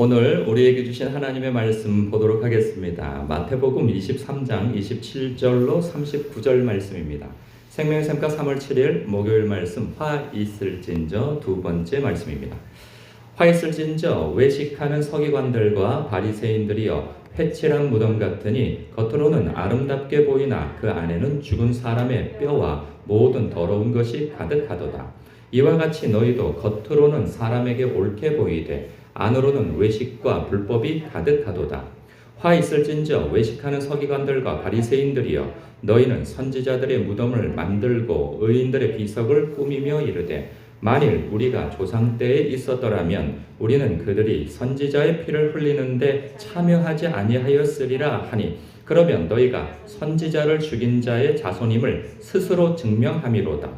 오늘 우리에게 주신 하나님의 말씀 보도록 하겠습니다. 마태복음 23장 27절로 39절 말씀입니다. 생명의 샘가 3월 7일 목요일 말씀 화 있을진저 두 번째 말씀입니다. 화 있을진저 외식하는 서기관들과 바리새인들이여 회칠한 무덤 같으니 겉으로는 아름답게 보이나 그 안에는 죽은 사람의 뼈와 모든 더러운 것이 가득하도다. 이와 같이 너희도 겉으로는 사람에게 옳게 보이되 안으로는 외식과 불법이 가득하도다. 화 있을진저 외식하는 서기관들과 바리새인들이여 너희는 선지자들의 무덤을 만들고 의인들의 비석을 꾸미며 이르되 만일 우리가 조상 때에 있었더라면 우리는 그들이 선지자의 피를 흘리는데 참여하지 아니하였으리라 하니 그러면 너희가 선지자를 죽인 자의 자손임을 스스로 증명함이로다.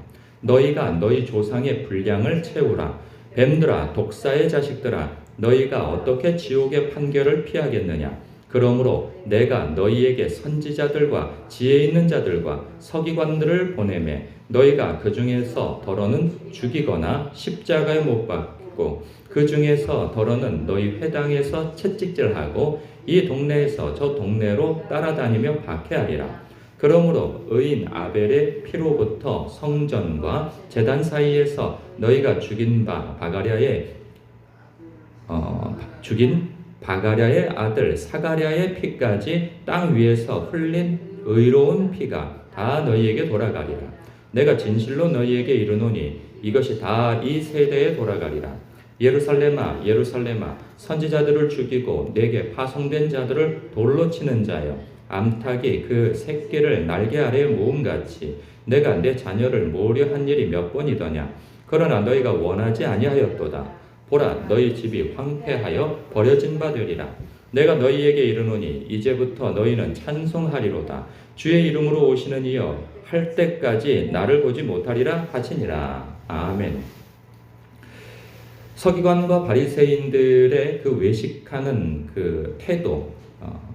너희가 너희 조상의 분량을 채우라. 뱀들아 독사의 자식들아 너희가 어떻게 지옥의 판결을 피하겠느냐. 그러므로 내가 너희에게 선지자들과 지혜 있는 자들과 서기관들을 보내매 너희가 그 중에서 더러는 죽이거나 십자가에 못 박고 그 중에서 더러는 너희 회당에서 채찍질하고 이 동네에서 저 동네로 따라다니며 박해하리라. 그러므로 의인 아벨의 피로부터 성전과 제단 사이에서 너희가 죽인 바가랴의 아들 사가랴의 피까지 땅 위에서 흘린 의로운 피가 다 너희에게 돌아가리라. 내가 진실로 너희에게 이르노니 이것이 다 이 세대에 돌아가리라. 예루살렘아 예루살렘아 선지자들을 죽이고 내게 파송된 자들을 돌로 치는 자여 암탉이 그 새끼를 날개 아래에 모음같이 내가 내 자녀를 모으려 한 일이 몇 번이더냐. 그러나 너희가 원하지 아니하였도다. 보라 너희 집이 황폐하여 버려진 바 되리라. 내가 너희에게 이르노니 이제부터 너희는 찬송하리로다. 주의 이름으로 오시는 이여 할 때까지 나를 보지 못하리라 하시니라. 아멘. 서기관과 바리새인들의 그 외식하는 그 태도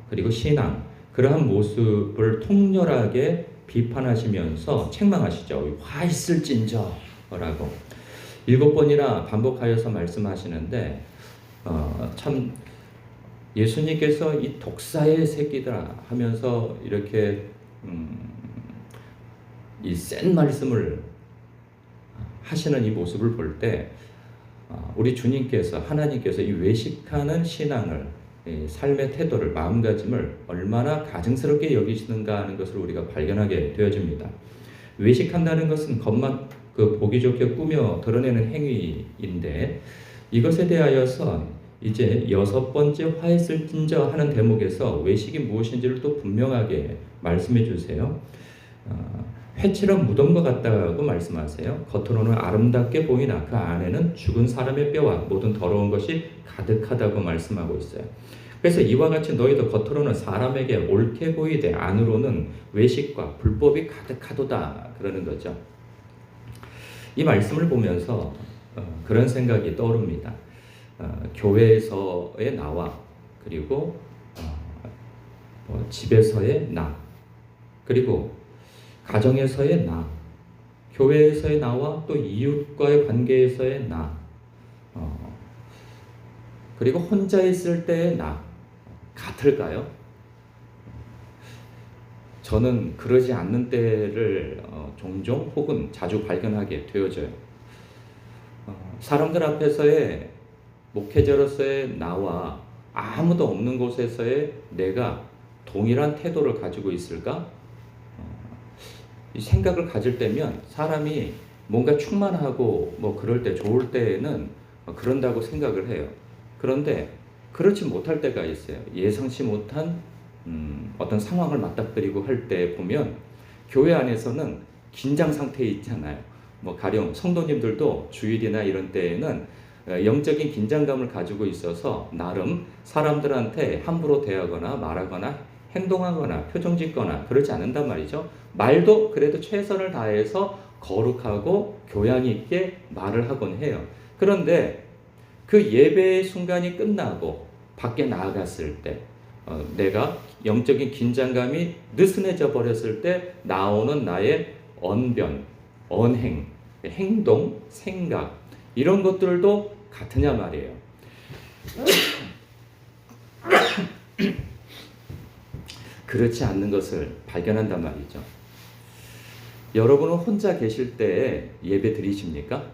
그리고 신앙 그러한 모습을 통렬하게 비판하시면서 책망하시죠. 화 있을진저라고 7번이나 반복하여서 말씀하시는데 참 예수님께서 이 독사의 새끼들아 하면서 이렇게 이 센 말씀을 하시는 이 모습을 볼 때 우리 주님께서 하나님께서 이 외식하는 신앙을 삶의 태도를 마음가짐을 얼마나 가증스럽게 여기시는가 하는 것을 우리가 발견하게 되어집니다. 외식한다는 것은 겉만 보기 좋게 꾸며 드러내는 행위인데 이것에 대하여서 이제 6번째 화 있을진저 하는 대목에서 외식이 무엇인지를 또 분명하게 말씀해 주세요. 회칠한 무덤과 같다고 말씀하세요. 겉으로는 아름답게 보이나 그 안에는 죽은 사람의 뼈와 모든 더러운 것이 가득하다고 말씀하고 있어요. 그래서 이와 같이 너희도 겉으로는 사람에게 옳게 보이되 안으로는 외식과 불법이 가득하도다 그러는 거죠. 이 말씀을 보면서 그런 생각이 떠오릅니다. 교회에서의 나와 그리고 집에서의 나 그리고 가정에서의 나 교회에서의 나와 또 이웃과의 관계에서의 나 그리고 혼자 있을 때의 나 같을까요? 저는 그러지 않는 때를 종종 혹은 자주 발견하게 되어져요. 사람들 앞에서의 목회자로서의 나와 아무도 없는 곳에서의 내가 동일한 태도를 가지고 있을까? 이 생각을 가질 때면 사람이 뭔가 충만하고 그럴 때 좋을 때에는 그런다고 생각을 해요. 그런데 그렇지 못할 때가 있어요. 예상치 못한 어떤 상황을 맞닥뜨리고 할 때 보면 교회 안에서는 긴장 상태에 있잖아요. 가령 성도님들도 주일이나 이런 때에는 영적인 긴장감을 가지고 있어서 나름 사람들한테 함부로 대하거나 말하거나 행동하거나 표정 짓거나 그러지 않는단 말이죠. 말도 그래도 최선을 다해서 거룩하고 교양 있게 말을 하곤 해요. 그런데 그 예배의 순간이 끝나고 밖에 나아갔을 때 내가 영적인 긴장감이 느슨해져 버렸을 때 나오는 나의 언변, 언행, 행동, 생각 이런 것들도 같으냐 말이에요. 그렇지 않는 것을 발견한단 말이죠. 여러분은 혼자 계실 때 예배 드리십니까?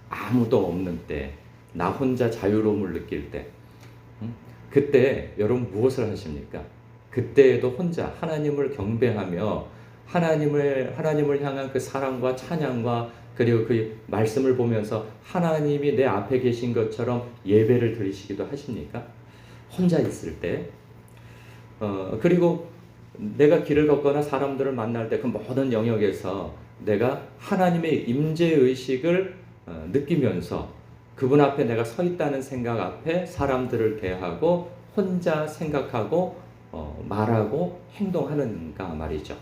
아무도 없는 때, 나 혼자 자유로움을 느낄 때, 그때 여러분 무엇을 하십니까? 그때에도 혼자 하나님을 경배하며 하나님을 향한 그 사랑과 찬양과 그리고 그 말씀을 보면서 하나님이 내 앞에 계신 것처럼 예배를 드리시기도 하십니까? 혼자 있을 때. 그리고 내가 길을 걷거나 사람들을 만날 때 그 모든 영역에서 내가 하나님의 임재의식을 느끼면서 그분 앞에 내가 서 있다는 생각 앞에 사람들을 대하고 혼자 생각하고 말하고 행동하는가 말이죠.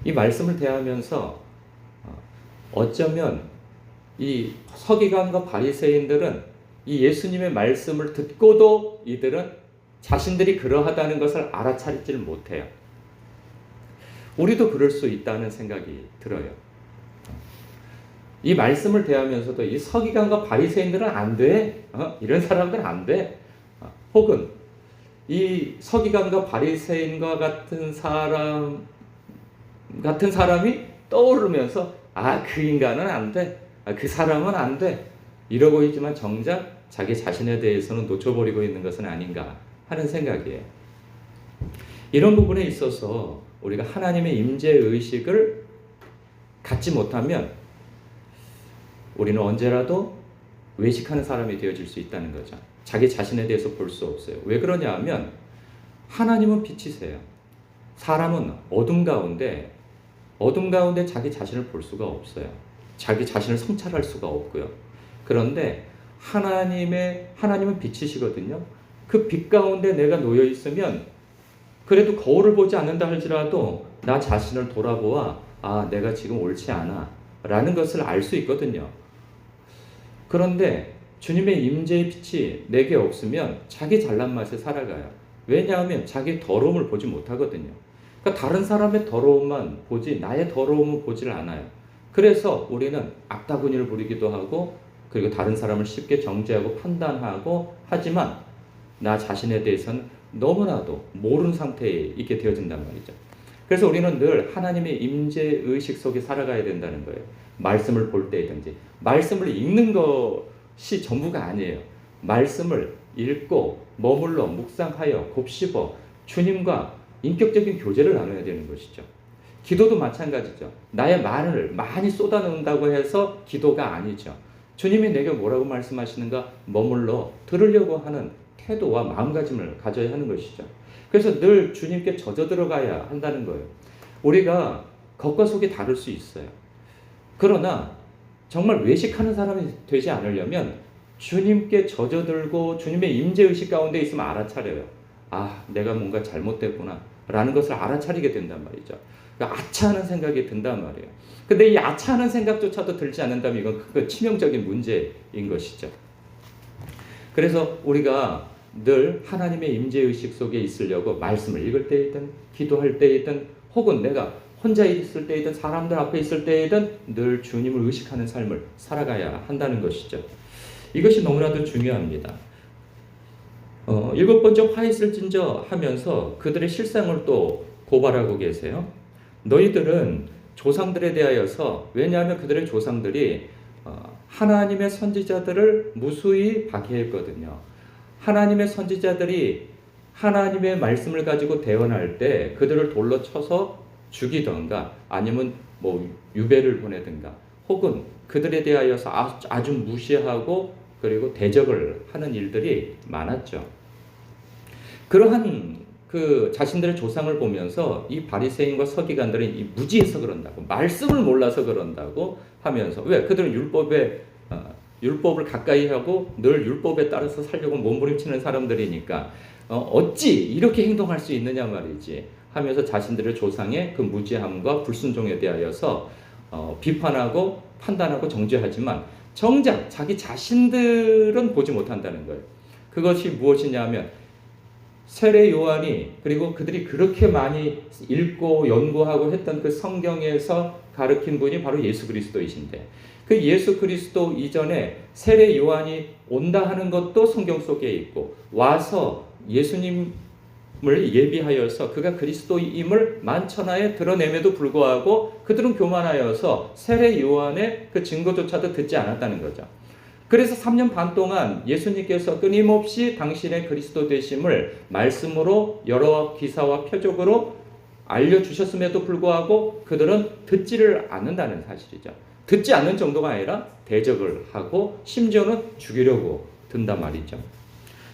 이 말씀을 대하면서 어쩌면 이 서기관과 바리새인들은 이 예수님의 말씀을 듣고도 이들은 자신들이 그러하다는 것을 알아차리지를 못해요. 우리도 그럴 수 있다는 생각이 들어요. 이 말씀을 대하면서도 이 서기관과 바리새인들은 안 돼. 이런 사람들은 안 돼. 혹은 이 서기관과 바리새인과 같은 사람이 떠오르면서 그 인간은 안 돼. 그 사람은 안 돼. 이러고 있지만 정작 자기 자신에 대해서는 놓쳐버리고 있는 것은 아닌가 하는 생각이에요. 이런 부분에 있어서 우리가 하나님의 임재의식을 갖지 못하면 우리는 언제라도 외식하는 사람이 되어질 수 있다는 거죠. 자기 자신에 대해서 볼 수 없어요. 왜 그러냐 하면 하나님은 빛이세요. 사람은 어둠 가운데 자기 자신을 볼 수가 없어요. 자기 자신을 성찰할 수가 없고요. 그런데 하나님은 빛이시거든요. 그 빛 가운데 내가 놓여 있으면 그래도 거울을 보지 않는다 할지라도 나 자신을 돌아보아 내가 지금 옳지 않아 라는 것을 알 수 있거든요. 그런데 주님의 임재의 빛이 내게 없으면 자기 잘난 맛에 살아가요. 왜냐하면 자기 더러움을 보지 못하거든요. 그러니까 다른 사람의 더러움만 보지 나의 더러움은 보질 않아요. 그래서 우리는 악다구니를 부리기도 하고 그리고 다른 사람을 쉽게 정죄하고 판단하고 하지만 나 자신에 대해서는 너무나도 모르는 상태에 있게 되어진단 말이죠. 그래서 우리는 늘 하나님의 임재의식 속에 살아가야 된다는 거예요. 말씀을 볼 때이든지 말씀을 읽는 것이 전부가 아니에요. 말씀을 읽고 머물러 묵상하여 곱씹어 주님과 인격적인 교제를 나눠야 되는 것이죠. 기도도 마찬가지죠. 나의 말을 많이 쏟아놓는다고 해서 기도가 아니죠. 주님이 내게 뭐라고 말씀하시는가 머물러 들으려고 하는 태도와 마음가짐을 가져야 하는 것이죠. 그래서 늘 주님께 젖어 들어가야 한다는 거예요. 우리가 겉과 속이 다를 수 있어요. 그러나 정말 외식하는 사람이 되지 않으려면 주님께 젖어들고 주님의 임재의식 가운데 있으면 알아차려요. 내가 뭔가 잘못됐구나 라는 것을 알아차리게 된단 말이죠. 그러니까 아차하는 생각이 든단 말이에요. 근데 이 아차하는 생각조차도 들지 않는다면 이건 치명적인 문제인 것이죠. 그래서 우리가 늘 하나님의 임재의식 속에 있으려고 말씀을 읽을 때이든 기도할 때이든 혹은 내가 혼자 있을 때이든 사람들 앞에 있을 때이든 늘 주님을 의식하는 삶을 살아가야 한다는 것이죠. 이것이 너무나도 중요합니다. 7번째 화 있을진저 하면서 그들의 실상을 또 고발하고 계세요. 너희들은 조상들에 대하여서 왜냐하면 그들의 조상들이 하나님의 선지자들을 무수히 박해했거든요. 하나님의 선지자들이 하나님의 말씀을 가지고 대언할 때 그들을 돌로 쳐서 죽이던가 아니면 유배를 보내든가 혹은 그들에 대하여서 아주 무시하고 그리고 대적을 하는 일들이 많았죠. 그러한 그 자신들의 조상을 보면서 이 바리새인과 서기관들은 이 무지해서 그런다고 말씀을 몰라서 그런다고 하면서 왜 그들은 율법을 가까이 하고 늘 율법에 따라서 살려고 몸부림치는 사람들이니까 어찌 이렇게 행동할 수 있느냐 말이지 하면서 자신들의 조상의 그 무지함과 불순종에 대하여서 비판하고 판단하고 정죄하지만 정작 자기 자신들은 보지 못한다는 거예요. 그것이 무엇이냐면 세례 요한이 그리고 그들이 그렇게 많이 읽고 연구하고 했던 그 성경에서 가르친 분이 바로 예수 그리스도이신데 그 예수 그리스도 이전에 세례 요한이 온다 하는 것도 성경 속에 있고 와서 예수님 예비하여서 그가 그리스도임을 만천하에 드러냄에도 불구하고 그들은 교만하여서 세례 요한의 그 증거조차도 듣지 않았다는 거죠. 그래서 3년 반 동안 예수님께서 끊임없이 당신의 그리스도 되심을 말씀으로 여러 기사와 표적으로 알려주셨음에도 불구하고 그들은 듣지를 않는다는 사실이죠. 듣지 않는 정도가 아니라 대적을 하고 심지어는 죽이려고 든단 말이죠.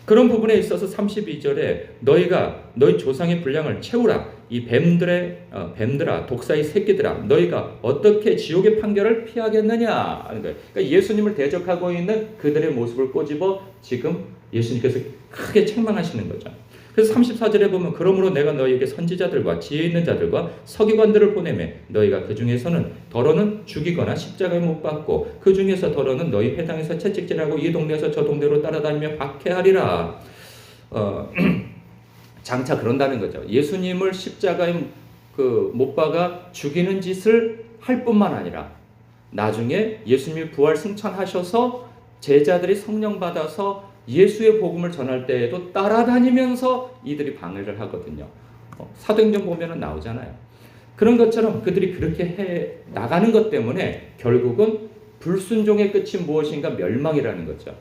그런 부분에 있어서 32절에 너희가 너희 조상의 분량을 채우라. 이 뱀들아 독사의 새끼들아 너희가 어떻게 지옥의 판결을 피하겠느냐 하는 거예요. 그러니까 예수님을 대적하고 있는 그들의 모습을 꼬집어 지금 예수님께서 크게 책망하시는 거죠. 그래서 34절에 보면 그러므로 내가 너희에게 선지자들과 지혜 있는 자들과 서기관들을 보내매 너희가 그 중에서는 더러는 죽이거나 십자가에 못 박고 그 중에서 더러는 너희 회당에서 채찍질하고 이 동네에서 저 동네로 따라다니며 박해하리라. 장차 그런다는 거죠. 예수님을 십자가에 못 박아 죽이는 짓을 할 뿐만 아니라 나중에 예수님이 부활 승천하셔서 제자들이 성령 받아서 예수의 복음을 전할 때에도 따라다니면서 이들이 방해를 하거든요. 사도행전 보면은 나오잖아요. 그런 것처럼 그들이 그렇게 해 나가는 것 때문에 결국은 불순종의 끝이 무엇인가 멸망이라는 거죠.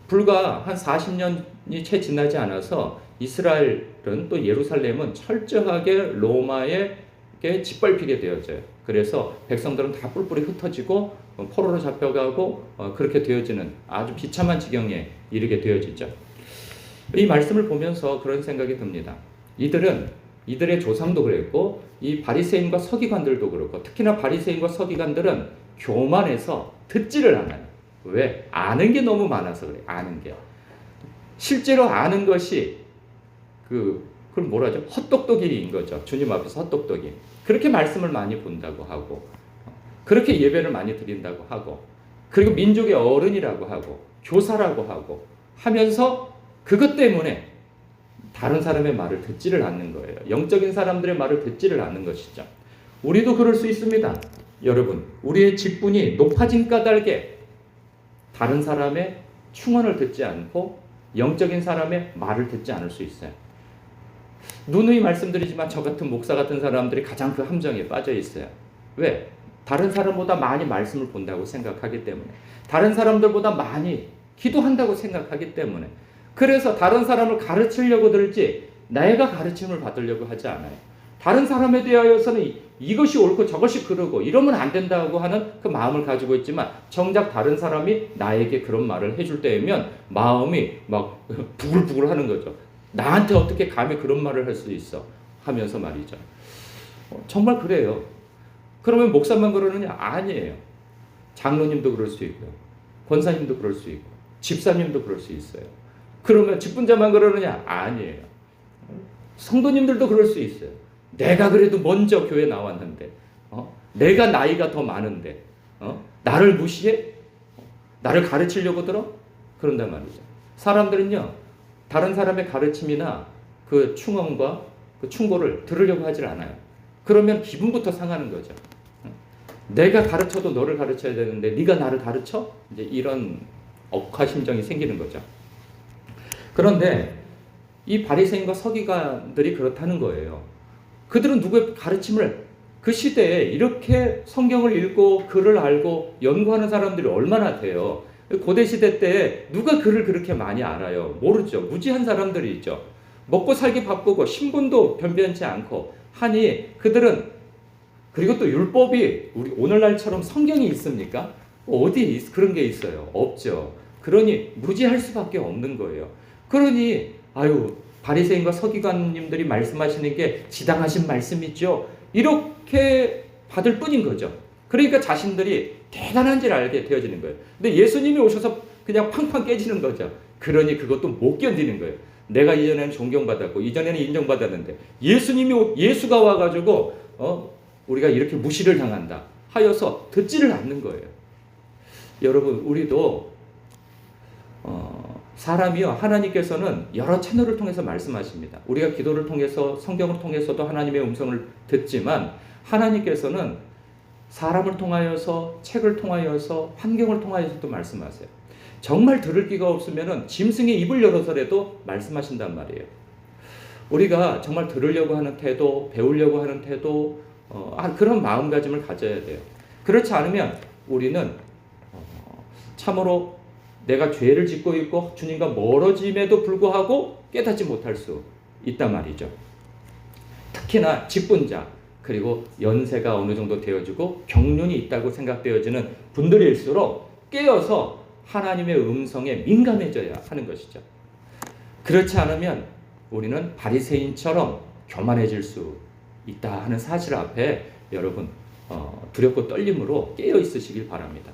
불과 한 40년이 채 지나지 않아서 이스라엘은 또 예루살렘은 철저하게 로마에게 짓밟히게 되어져요. 그래서 백성들은 다 뿔뿔이 흩어지고 포로로 잡혀가고 그렇게 되어지는 아주 비참한 지경에 이르게 되어지죠. 이 말씀을 보면서 그런 생각이 듭니다. 이들의 조상도 그랬고 이 바리새인과 서기관들도 그렇고 특히나 바리새인과 서기관들은 교만해서 듣지를 않아요. 왜? 아는 게 너무 많아서 그래요. 아는 게. 실제로 아는 것이 그걸 뭐라죠? 헛똑똑이인 거죠. 주님 앞에서 헛똑똑이. 그렇게 말씀을 많이 본다고 하고 그렇게 예배를 많이 드린다고 하고 그리고 민족의 어른이라고 하고 교사라고 하고 하면서 그것 때문에 다른 사람의 말을 듣지를 않는 거예요. 영적인 사람들의 말을 듣지를 않는 것이죠. 우리도 그럴 수 있습니다. 여러분, 우리의 직분이 높아진 까닭에 다른 사람의 충언을 듣지 않고 영적인 사람의 말을 듣지 않을 수 있어요. 누누이 말씀드리지만 저 같은 목사 같은 사람들이 가장 그 함정에 빠져 있어요. 왜? 다른 사람보다 많이 말씀을 본다고 생각하기 때문에 다른 사람들보다 많이 기도한다고 생각하기 때문에 그래서 다른 사람을 가르치려고 들지 내가 가르침을 받으려고 하지 않아요. 다른 사람에 대하여서는 이것이 옳고 저것이 그르고 이러면 안 된다고 하는 그 마음을 가지고 있지만 정작 다른 사람이 나에게 그런 말을 해줄 때면 마음이 막 부글부글 하는 거죠. 나한테 어떻게 감히 그런 말을 할 수 있어 하면서 말이죠. 정말 그래요. 그러면 목사만 그러느냐? 아니에요. 장로님도 그럴 수 있고요. 권사님도 그럴 수 있고 집사님도 그럴 수 있어요. 그러면 직분자만 그러느냐? 아니에요. 성도님들도 그럴 수 있어요. 내가 그래도 먼저 교회 나왔는데 내가 나이가 더 많은데 나를 무시해? 나를 가르치려고 들어? 그런단 말이죠. 사람들은요. 다른 사람의 가르침이나 그 충언과 그 충고를 들으려고 하질 않아요. 그러면 기분부터 상하는 거죠. 내가 가르쳐도 너를 가르쳐야 되는데 네가 나를 가르쳐? 이제 이런 억하심정이 생기는 거죠. 그런데 이 바리새인과 서기관들이 그렇다는 거예요. 그들은 누구의 가르침을 그 시대에 이렇게 성경을 읽고 글을 알고 연구하는 사람들이 얼마나 돼요. 고대 시대 때 누가 글을 그렇게 많이 알아요? 모르죠. 무지한 사람들이 있죠. 먹고 살기 바쁘고 신분도 변변치 않고 하니 그들은 그리고 또 율법이 우리 오늘날처럼 성경이 있습니까? 어디 그런 게 있어요? 없죠. 그러니 무지할 수밖에 없는 거예요. 그러니 바리새인과 서기관님들이 말씀하시는 게 지당하신 말씀이죠. 이렇게 받을 뿐인 거죠. 그러니까 자신들이 대단한 줄 알게 되어지는 거예요. 근데 예수님이 오셔서 그냥 팡팡 깨지는 거죠. 그러니 그것도 못 견디는 거예요. 내가 이전에는 존경받았고 이전에는 인정받았는데 예수가 와가지고 우리가 이렇게 무시를 당한다 하여서 듣지를 않는 거예요. 여러분 우리도 사람이요 하나님께서는 여러 채널을 통해서 말씀하십니다. 우리가 기도를 통해서 성경을 통해서도 하나님의 음성을 듣지만 하나님께서는 사람을 통하여서 책을 통하여서 환경을 통하여서도 말씀하세요. 정말 들을 기가 없으면 짐승의 입을 열어서라도 말씀하신단 말이에요. 우리가 정말 들으려고 하는 태도, 배우려고 하는 태도, 그런 마음가짐을 가져야 돼요. 그렇지 않으면 우리는 참으로 내가 죄를 짓고 있고 주님과 멀어짐에도 불구하고 깨닫지 못할 수 있단 말이죠. 특히나 직분자, 그리고 연세가 어느 정도 되어지고 경륜이 있다고 생각되어지는 분들일수록 깨어서 하나님의 음성에 민감해져야 하는 것이죠. 그렇지 않으면 우리는 바리새인처럼 교만해질 수 있다 하는 사실 앞에 여러분 두렵고 떨림으로 깨어 있으시길 바랍니다.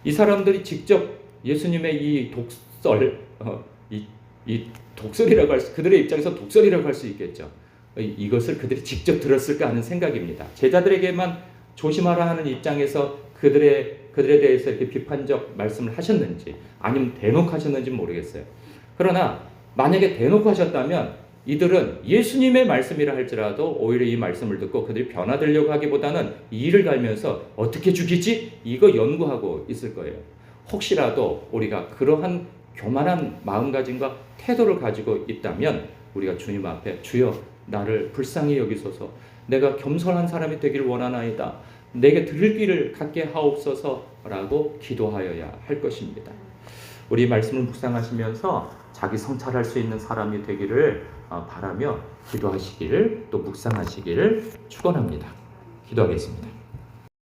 이 사람들이 직접 예수님의 이 독설, 이 독설이라고 할 수, 그들의 입장에서 독설이라고 할 수 있겠죠. 이것을 그들이 직접 들었을까 하는 생각입니다. 제자들에게만 조심하라 하는 입장에서 그들에 대해서 이렇게 비판적 말씀을 하셨는지 아니면 대놓고 하셨는지 모르겠어요. 그러나 만약에 대놓고 하셨다면 이들은 예수님의 말씀이라 할지라도 오히려 이 말씀을 듣고 그들이 변화되려고 하기보다는 이를 갈면서 어떻게 죽이지? 이거 연구하고 있을 거예요. 혹시라도 우리가 그러한 교만한 마음가짐과 태도를 가지고 있다면 우리가 주님 앞에 주여 나를 불쌍히 여기소서, 내가 겸손한 사람이 되길 원하나이다, 내게 들을 귀를 갖게 하옵소서라고 기도하여야 할 것입니다. 우리 말씀을 묵상하시면서 자기 성찰할 수 있는 사람이 되기를 바라며 기도하시기를 또 묵상하시기를 축원합니다. 기도하겠습니다.